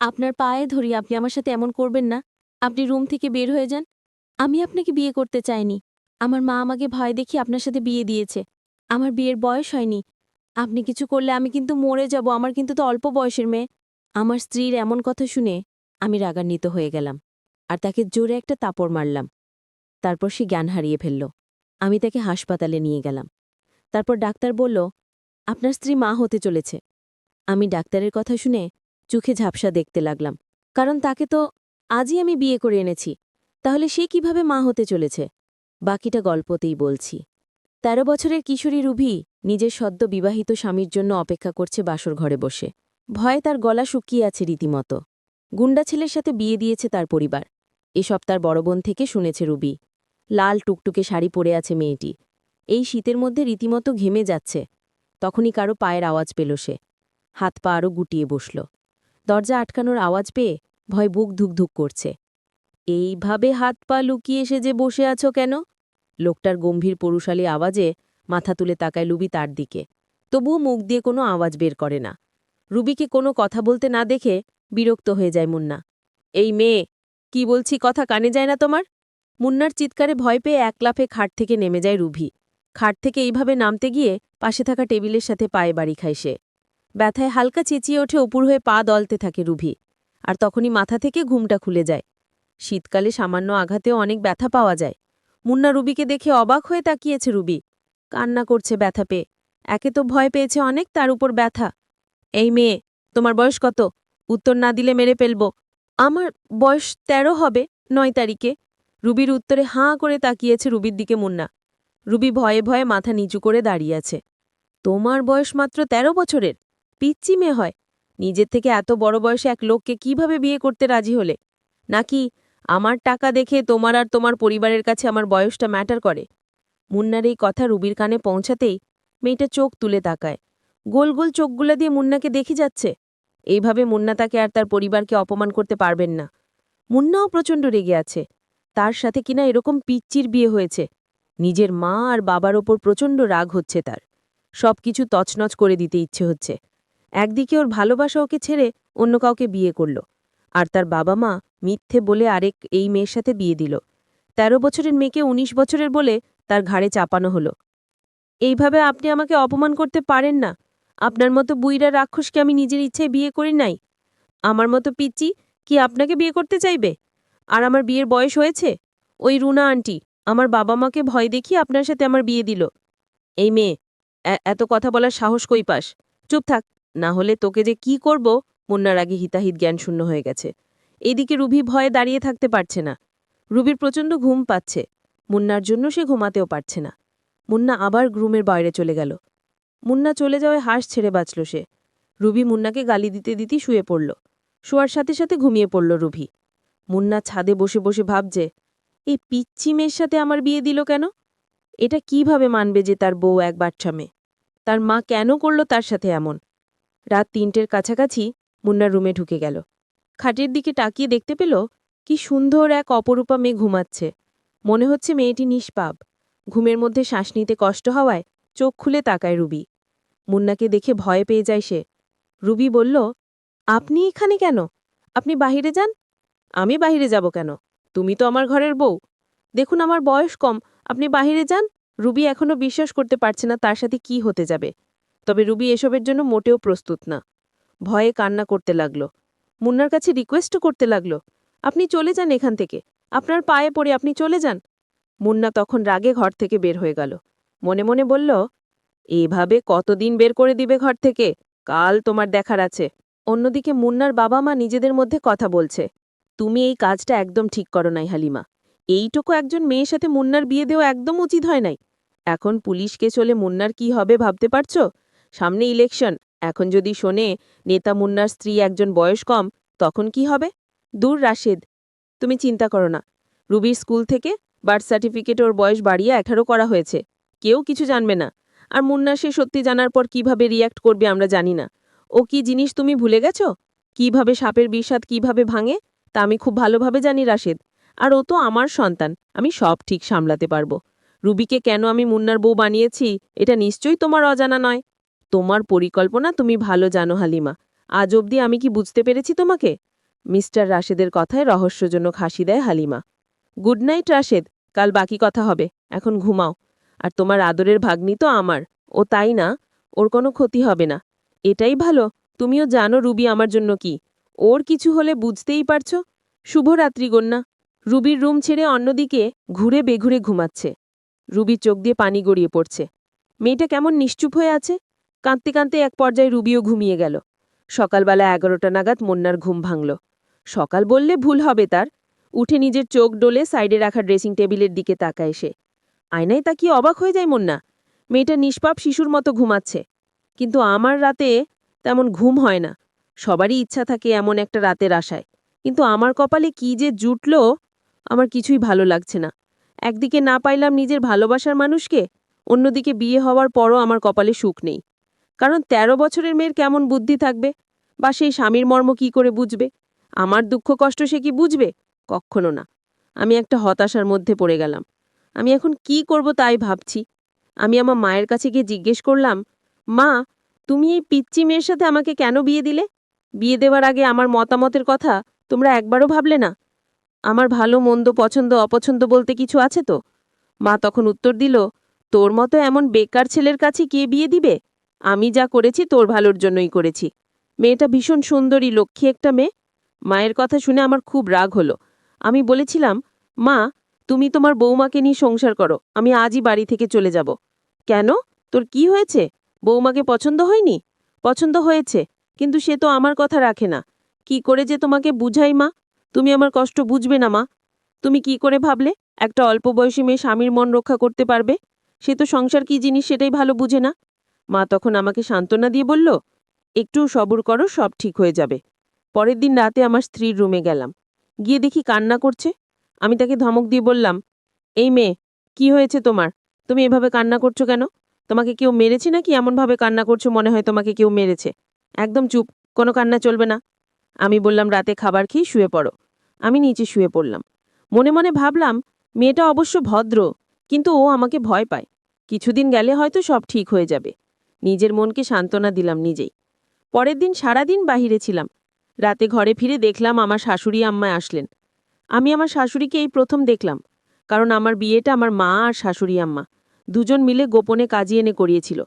আপনার পায়ে ধরি, আপনি আমার সাথে এমন করবেন না। আপনি রুম থেকে বের হয়ে যান। আমি আপনাকে বিয়ে করতে চাইনি। আমার মা আমাকে ভয় দেখিয়ে আপনার সাথে বিয়ে দিয়েছে। আমার বিয়ের বয়স হয়নি। আপনি কিছু করলে আমি কিন্তু মরে যাব। আমার কিন্তু তো অল্প বয়সের মেয়ে। আমার স্ত্রীর এমন কথা শুনে আমি রাগান্বিত হয়ে গেলাম। আর তাকে জোরে একটা তাপড় মারলাম। তারপর সে জ্ঞান হারিয়ে ফেলল। আমি তাকে হাসপাতালে নিয়ে গেলাম। তারপর ডাক্তার বলল, আপনার স্ত্রী মা হতে চলেছে। আমি ডাক্তারের কথা শুনে চোখে ঝাপসা দেখতে লাগলাম। কারণ তাকে তো আজই আমি বিয়ে করে এনেছি। তাহলে সে কিভাবে মা হতে চলেছে? বাকিটা গল্পতেই বলছি। ১৩ বছরের কিশোরী রুভি নিজের সদ্য বিবাহিত স্বামীর জন্য অপেক্ষা করছে বাসর ঘরে বসে। ভয়ে তার গলা শুকিয়ে আছে রীতিমতো। গুন্ডা ছেলের সাথে বিয়ে দিয়েছে তার পরিবার। এসব তার বড় বোন থেকে শুনেছে রুবি। লাল টুকটুকে শাড়ি পরে আছে মেয়েটি। এই শীতের মধ্যে রীতিমতো ঘেমে যাচ্ছে। তখনই কারো পায়ের আওয়াজ পেল সে। হাত পা আরও গুটিয়ে বসল। দরজা আটকানোর আওয়াজ পেয়ে ভয় বুক ধুকধুক করছে। এইভাবে হাত পা লুকিয়ে এসে যে বসে আছো কেন? লোকটার গম্ভীর পৌরুষালী আওয়াজে মাথা তুলে তাকায় লুবি তার দিকে। তবুও মুখ দিয়ে কোনো আওয়াজ বের করে না। রুবিকে কোনো কথা বলতে না দেখে বিরক্ত হয়ে যায় মুন্না। এই মেয়ে, কি বলছি কথা কানে যায় না তোমার? মুন্নার চিৎকারে ভয় পেয়ে এক লাফে খাট থেকে নেমে যায় রুভি। খাট থেকে এইভাবে নামতে গিয়ে পাশে থাকা টেবিলের সাথে পায়ে বাড়ি খায় সে। ব্যথায় হালকা চেঁচিয়ে ওঠে, উপুর হয়ে পা দলতে থাকে রুভি। আর তখনই মাথা থেকে ঘুমটা খুলে যায়। শীতকালে সামান্য আঘাতেও অনেক ব্যথা পাওয়া যায়। মুন্না রুবিকে দেখে অবাক হয়ে তাকিয়েছে রুবি। কান্না করছে ব্যথা পেয়ে। একে তো ভয় পেয়েছে অনেক, তার উপর ব্যথা। এই মেয়ে, তোমার বয়স কত? উত্তর না দিলে মেরে ফেলব। আমার বয়স ১৩ হবে, ৯ তারিখে। রুবির উত্তরে হাঁ করে তাকিয়েছে রুবির দিকে মুন্না। রুবি ভয়ে ভয়ে মাথা নিচু করে দাঁড়িয়ে আছে। তোমার বয়স মাত্র ১৩ বছরের? পিচ্চি মেয়ে হয়। নিজের থেকে এত বড় বয়সে এক লোককে কিভাবে বিয়ে করতে রাজি হলে? নাকি আমার টাকা দেখে তোমার আর তোমার পরিবারের কাছে আমার বয়সটা ম্যাটার করে? মুন্নার এই কথা রুবির কানে পৌঁছাতেই মেয়েটা চোখ তুলে তাকায়। গোল গোল চোখগুলা দিয়ে মুন্নাকে দেখে যাচ্ছে। এইভাবে মুন্না তাকে আর তার পরিবারকে অপমান করতে পারবেন না। মুন্নাও প্রচণ্ড রেগে আছে। তার সাথে কিনা এরকম পিচ্চির বিয়ে হয়েছে। নিজের মা আর বাবার ওপর প্রচণ্ড রাগ হচ্ছে তার। সবকিছু তছনছ করে দিতে ইচ্ছে হচ্ছে। একদিকে ওর ভালোবাসা ওকে ছেড়ে অন্য কাউকে বিয়ে করল। আর তার বাবা মা মিথ্যে বলে আরেক এই মেয়ের সাথে বিয়ে দিল। ১৩ বছরের মেয়েকে ১৯ বছরের বলে তার ঘাড়ে চাপানো হলো। এইভাবে আপনি আমাকে অপমান করতে পারেন না। আপনার মতো বুইড়া রাক্ষসকে আমি নিজের ইচ্ছায় বিয়ে করি নাই। আমার মতো পিচ্চি কি আপনাকে বিয়ে করতে চাইবে? আর আমার বিয়ের বয়স হয়েছে? ওই রুনা আন্টি আমার বাবা মাকে ভয় দেখিয়ে আপনার সাথে আমার বিয়ে দিল। এই মেয়ে, এত কথা বলার সাহস কই পাস? চুপ থাক, না হলে তোকে যে কি করব। মুন্নার আগে হিতাহিত জ্ঞান শূন্য হয়ে গেছে। এদিকে রুভি ভয়ে দাঁড়িয়ে থাকতে পারছে না। রুবির প্রচণ্ড ঘুম পাচ্ছে। মুন্নার জন্য সে ঘুমাতেও পারছে না। মুন্না আবার গ্রুমের বাইরে চলে গেল। মুন্না চলে যাওয়ায় হাঁস ছেড়ে বাঁচল সে। রুবি মুন্নাকে গালি দিতে দিতেই শুয়ে পড়ল। শোয়ার সাথে সাথে ঘুমিয়ে পড়ল রুভি। মুন্না ছাদে বসে বসে ভাবছে, এই পিচ্চি মেয়ের সাথে আমার বিয়ে দিল কেন? এটা কিভাবে মানবে যে তার বউ এক বাচ্চা মেয়ে? তার মা কেন করল তার সাথে এমন? রাত ৩টের কাছাকাছি মুন্নার রুমে ঢুকে গেল। খাটের দিকে তাকিয়ে দেখতে পেল কি সুন্দর এক অপরূপা মেয়ে ঘুমাচ্ছে। মনে হচ্ছে মেয়েটি নিষ্পাপ। ঘুমের মধ্যে শ্বাস নিতে কষ্ট হওয়ায় চোখ খুলে তাকায় রুবি। মুন্নাকে দেখে ভয় পেয়ে যায় সে। রুবি বলল, আপনি এখানে কেন? আপনি বাহিরে যান। আমি বাহিরে যাব কেন? তুমি তো আমার ঘরের বউ। দেখুন আমার বয়স কম, আপনি বাহিরে যান। রুবি এখনও বিশ্বাস করতে পারছে না তার সাথে কি হতে যাবে। তবে রুবি এসবের জন্য মোটেও প্রস্তুত না। ভয়ে কান্না করতে লাগল। মুন্নার কাছে রিকোয়েস্টও করতে লাগল, আপনি চলে যান এখান থেকে। আপনার পায়ে পড়ে আপনি চলে যান। মুন্না তখন রাগে ঘর থেকে বের হয়ে গেল। মনে মনে বলল, এভাবে কতদিন বের করে দিবে ঘর থেকে? কাল তোমার দেখার আছে। অন্যদিকে মুন্নার বাবা মা নিজেদের মধ্যে কথা বলছে। তুমি এই কাজটা একদম ঠিক করো নাই হালিমা। এইটুকু একজন মেয়ের সাথে মুন্নার বিয়ে দেওয়া একদম উচিত হয় নাই। এখন পুলিশকে চলে মুন্নার কি হবে ভাবতে পারছো? সামনে ইলেকশন। এখন যদি শোনে নেতা মুন্নার স্ত্রী একজন বয়স কম, তখন কি হবে? দূর রাশেদ, তুমি চিন্তা করো না। রুবির স্কুল থেকে বার্থ সার্টিফিকেট ওর বয়স বাড়িয়ে ১৮ করা হয়েছে। কেউ কিছু জানবে না। আর মুন্না সে সত্যি জানার পর কিভাবে রিয়্যাক্ট করবে আমরা জানি না। ও কি জিনিস তুমি ভুলে গেছ? কিভাবে সাপের বিষাদ কিভাবে ভাঙে তা আমি খুব ভালোভাবে জানি রাশেদ। আর ও তো আমার সন্তান, আমি সব ঠিক সামলাতে পারবো। রুবিকে কেন আমি মুন্নার বউ বানিয়েছি এটা নিশ্চয়ই তোমার অজানা নয়। তোমার পরিকল্পনা তুমি ভালো জানো হালিমা। আজ অবধি আমি কি বুঝতে পেরেছি তোমাকে? মিস্টার রাশেদের কথায় রহস্যজনক হাসি দেয় হালিমা। গুড নাইট রাশেদ, কাল বাকি কথা হবে, এখন ঘুমাও। আর তোমার আদরের ভাগ্নি তো আমার, ও তাই না? ওর কোনো ক্ষতি হবে না। এটাই ভালো, তুমিও জানো রুবি আমার জন্য কি। ওর কিছু হলে বুঝতেই পারছো। শুভরাত্রি গন্যা। রুবির রুম ছেড়ে অন্যদিকে ঘুরে বেঘুরে ঘুমাচ্ছে। রুবির চোখ দিয়ে পানি গড়িয়ে পড়ছে। মেয়েটা কেমন নিশ্চুপ হয়ে আছে। কাঁদতে কাঁদতে এক পর্যায়ে রুবিও ঘুমিয়ে গেল। সকালবেলা 11টা নাগাদ মন্নার ঘুম ভাঙল। সকাল বললে ভুল হবে তার। উঠে নিজের চোখ ডোলে সাইডে রাখা ড্রেসিং টেবিলের দিকে তাকায় সে। আয়নায় তাকিয়ে অবাক হয়ে যায় মন্না। মেয়েটা নিষ্পাপ শিশুর মতো ঘুমাচ্ছে। কিন্তু আমার রাতে তেমন ঘুম হয় না। সবারই ইচ্ছা থাকে এমন একটা রাতের আশায়। কিন্তু আমার কপালে কি যে জুটল, আমার কিছুই ভালো লাগছে না। একদিকে না পাইলাম নিজের ভালোবাসার মানুষকে, অন্যদিকে বিয়ে হওয়ার পরও আমার কপালে সুখ নেই। কারণ ১৩ বছরের মেয়ের কেমন বুদ্ধি থাকবে, বা সেই স্বামীর মর্ম কি করে বুঝবে? আমার দুঃখ কষ্ট সে কি বুঝবে? কক্ষনো না। আমি একটা হতাশার মধ্যে পড়ে গেলাম। আমি এখন কি করব তাই ভাবছি। আমি আমার মায়ের কাছে গিয়ে জিজ্ঞেস করলাম, মা, তুমি এই পিচ্চি মেয়ের সাথে আমাকে কেন বিয়ে দিলে? বিয়ে দেওয়ার আগে আমার মতামতের কথা তোমরা একবারও ভাবলে না? আমার ভালো মন্দ পছন্দ অপছন্দ বলতে কিছু আছে তো? মা তখন উত্তর দিল, তোর মতো এমন বেকার ছেলের কাছে কে বিয়ে দিবে? আমি যা করেছি তোর ভালোর জন্যই করেছি। মেয়েটা ভীষণ সুন্দরী লক্ষ্মী একটা মেয়ে। মায়ের কথা শুনে আমার খুব রাগ হলো। আমি বলেছিলাম, মা, তুমি তোমার বৌমাকে নিয়ে সংসার করো, আমি আজই বাড়ি থেকে চলে যাব। কেন? তোর কি হয়েছে? বৌমাকে পছন্দ হয়নি? পছন্দ হয়েছে, কিন্তু সে তো আমার কথা রাখে না। কি করে যে তোমাকে বুঝাই মা? তুমি আমার কষ্ট বুঝবে না মা। তুমি কি করে ভাবলে একটা অল্প বয়সী মেয়ে স্বামীর মন রক্ষা করতে পারবে? সে তো সংসার কি জিনিস সেটাই ভালো বুঝে না। মা তখন আমাকে সান্ত্বনা দিয়ে বলল, একটু সবুর করো, সব ঠিক হয়ে যাবে। পরের দিন রাতে আমার স্ত্রীর রুমে গেলাম। গিয়ে দেখি কান্না করছে। আমি তাকে ধমক দিয়ে বললাম, এই মেয়ে, কি হয়েছে তোমার? তুমি এভাবে কান্না করছো কেন? তোমাকে কেউ মেরেছে নাকি এমনভাবে কান্না করছো মনে হয় তোমাকে কেউ মেরেছে? একদম চুপ, কোনো কান্না চলবে না। আমি বললাম, রাতে খাবার খেয়ে শুয়ে পড়ো। আমি নিচে শুয়ে পড়লাম। মনে মনে ভাবলাম, মেয়েটা অবশ্য ভদ্র, কিন্তু ও আমাকে ভয় পায়। কিছুদিন গেলে হয়তো সব ঠিক হয়ে যাবে। নিজের মনকে সান্ত্বনা দিলাম নিজেই। পরের দিন সারাদিন বাহিরে ছিলাম। রাতে ঘরে ফিরে দেখলাম আমার শাশুড়ি আম্মা আসলেন। আমি আমার শাশুড়িকে এই প্রথম দেখলাম, কারণ আমার বিয়েটা আমার মা আর শাশুড়ি আম্মা দুজন মিলে গোপনে কাজী এনে করিয়েছিল।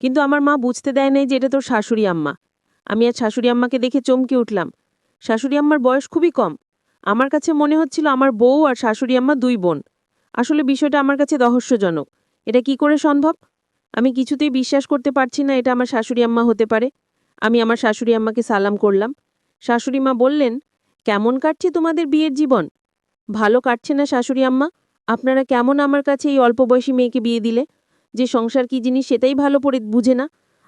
কিন্তু আমার মা বুঝতে দেয় নাই যে এটা তোর শাশুড়ি আম্মা। আমি আজ শাশুড়ি আম্মাকে দেখে চমকে উঠলাম। শাশুড়ি আম্মার বয়স খুবই কম। আমার কাছে মনে হচ্ছিল আমার বউ আর শাশুড়ি আম্মা দুই বোন। আসলে বিষয়টা আমার কাছে রহস্যজনক। এটা কি করে সম্ভব? আমি কিছুতেই বিশ্বাস করতে পারছি না এটা আমার শাশুড়ি আম্মা হতে পারে। আমি আমার শাশুড়ি আম্মাকে সালাম করলাম। শাশুড়ি মা বললেন, কেমন কাটছে তোমাদের বিয়ের জীবন? ভালো কাটছে না শাশুড়ি আম্মা? আপনারা কেমন আমার কাছে এই অল্প বয়সী মেয়েকে বিয়ে দিলে? যে সংসার কি জিনিস সেটাই ভালো করে বুঝে না।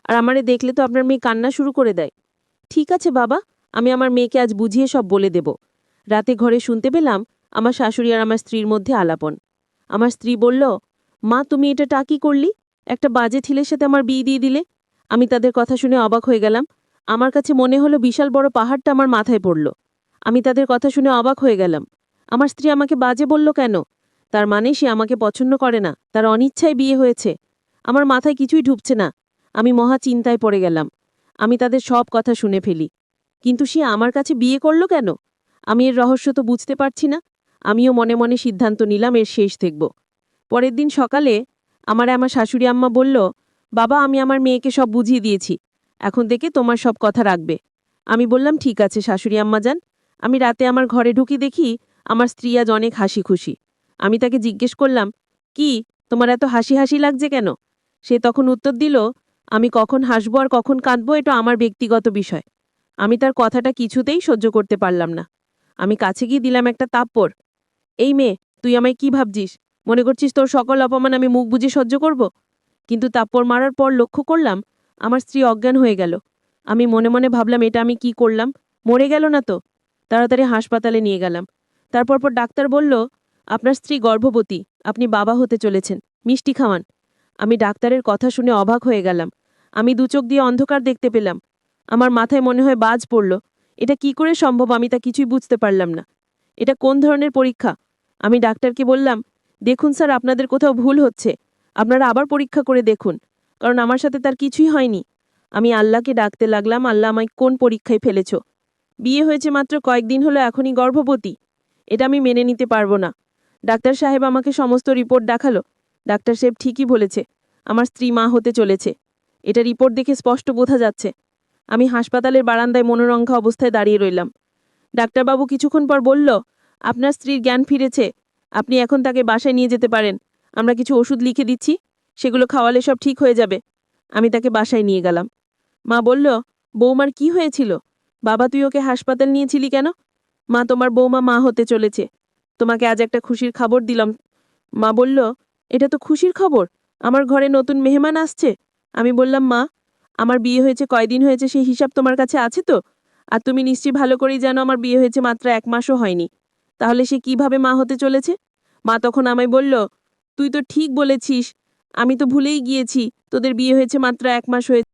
আর আমারে দেখলে তো আপনার মেয়ে কান্না শুরু করে দেয়। ঠিক আছে বাবা, আমি আমার মেয়েকে আজ বুঝিয়ে সব বলে দেব। রাতে ঘরে শুনতে পেলাম আমার শাশুড়ি আর আমার স্ত্রীর মধ্যে আলাপন। আমার স্ত্রী বলল, মা, তুমি এটা কি করলি? একটা বাজে ছেলের সাথে আমার বিয়ে দিয়ে দিলে। আমি তাদের কথা শুনে অবাক হয়ে গেলাম। আমার কাছে মনে হলো বিশাল বড় পাহাড়টা আমার মাথায় পড়ল। আমি তাদের কথা শুনে অবাক হয়ে গেলাম। আমার স্ত্রী আমাকে বাজে বলল কেন? তার মানে সে আমাকে পছন্দ করে না, তার অনিচ্ছায় বিয়ে হয়েছে। আমার মাথায় কিছুই ঢুকছে না। আমি মহা চিন্তায় পড়ে গেলাম। আমি তাদের সব কথা শুনে ফেলি। কিন্তু সে আমার কাছে বিয়ে করল কেন? আমি এর রহস্য তো বুঝতে পারছি না। আমিও মনে মনে সিদ্ধান্ত নিলাম এর শেষ দেখব। পরের দিন সকালে আমার শাশুড়ি আম্মা বলল, বাবা, আমি আমার মেয়েকে সব বুঝিয়ে দিয়েছি। এখন থেকে তোমার সব কথা রাখবে। আমি বললাম, ঠিক আছে শাশুড়ি আম্মা যান। আমি রাতে আমার ঘরে ঢুকি দেখি আমার স্ত্রী আজ অনেক হাসি খুশি। আমি তাকে জিজ্ঞেস করলাম, কি, তোমার এত হাসি হাসি লাগছে কেন? সে তখন উত্তর দিল, আমি কখন হাসবো আর কখন কাঁদবো এটা আমার ব্যক্তিগত বিষয়। আমি তার কথাটা কিছুতেই সহ্য করতে পারলাম না। আমি কাছে গিয়ে দিলাম একটা তাপ্পড়। এই মেয়ে, তুই আমায় কি ভাবছিস? মনে করছিস তোর সকল অপমান আমি মুখ বুজে সহ্য করব? কিন্তু তাপ্পড় মারার পর লক্ষ্য করলাম আমার স্ত্রী অজ্ঞান হয়ে গেল। আমি মনে মনে ভাবলাম, এটা আমি কি করলাম? মরে গেল না তো? তাড়াতাড়ি হাসপাতালে নিয়ে গেলাম। তারপর ডাক্তার বলল, আপনার স্ত্রী গর্ভবতী, আপনি বাবা হতে চলেছেন, মিষ্টি খাওয়ান। আমি ডাক্তারের কথা শুনে অবাক হয়ে গেলাম। আমি দু চোখ দিয়ে অন্ধকার দেখতে পেলাম। আমার মাথায় মনে হয় বাজ পড়ল। এটা কি করে সম্ভব আমি তা কিছুই বুঝতে পারলাম না। এটা কোন ধরনের পরীক্ষা? আমি ডাক্তারকে বললাম, দেখুন স্যার, আপনাদের কোথাও ভুল হচ্ছে। আপনারা আবার পরীক্ষা করে দেখুন, কারণ আমার সাথে তার কিছুই হয়নি। আমি আল্লাহকে ডাকতে লাগলাম, আল্লাহ আমায় কোন পরীক্ষায় ফেলেছ? বিয়ে হয়েছে মাত্র কয়েকদিন হলো, এখনই গর্ভবতী? এটা আমি মেনে নিতে পারবো না। ডাক্তার সাহেব আমাকে সমস্ত রিপোর্ট দেখালো। ডাক্তার সাহেব ঠিকই বলেছে, আমার স্ত্রী মা হতে চলেছে। এটা রিপোর্ট দেখে স্পষ্ট বোঝা যাচ্ছে। আমি হাসপাতালের বারান্দায় মনোরঙ্গা অবস্থায় দাঁড়িয়ে রইলাম। ডাক্তারবাবু কিছুক্ষণ পর বলল, আপনার স্ত্রীর জ্ঞান ফিরেছে, আপনি এখন তাকে বাসায় নিয়ে যেতে পারেন। আমরা কিছু ওষুধ লিখে দিচ্ছি, সেগুলো খাওয়ালে সব ঠিক হয়ে যাবে। আমি তাকে বাসায় নিয়ে গেলাম। মা বলল, বৌমার কি হয়েছিল? বাবা, তুই ওকে হাসপাতাল নিয়েছিলি কেন? মা, তোমার বৌমা মা হতে চলেছে, তোমাকে আজ একটা খুশির খবর দিলাম। মা বলল, এটা তো খুশির খবর, আমার ঘরে নতুন মেহমান আসছে। আমি বললাম, মা, আমার বিয়ে হয়েছে কয়দিন হয়েছে সেই হিসাব তোমার কাছে আছে তো? আর তুমি নিশ্চয়ই ভালো করেই জানো আমার বিয়ে হয়েছে মাত্র 1 মাসও হয়নি। তাহলে সে কিভাবে মা হতে চলেছে? মা তখন আমায় বলল, তুই তো ঠিক বলেছিস, আমি তো ভুলেই গিয়েছি তোদের বিয়ে হয়েছে মাত্র 1 মাস হয়েছে।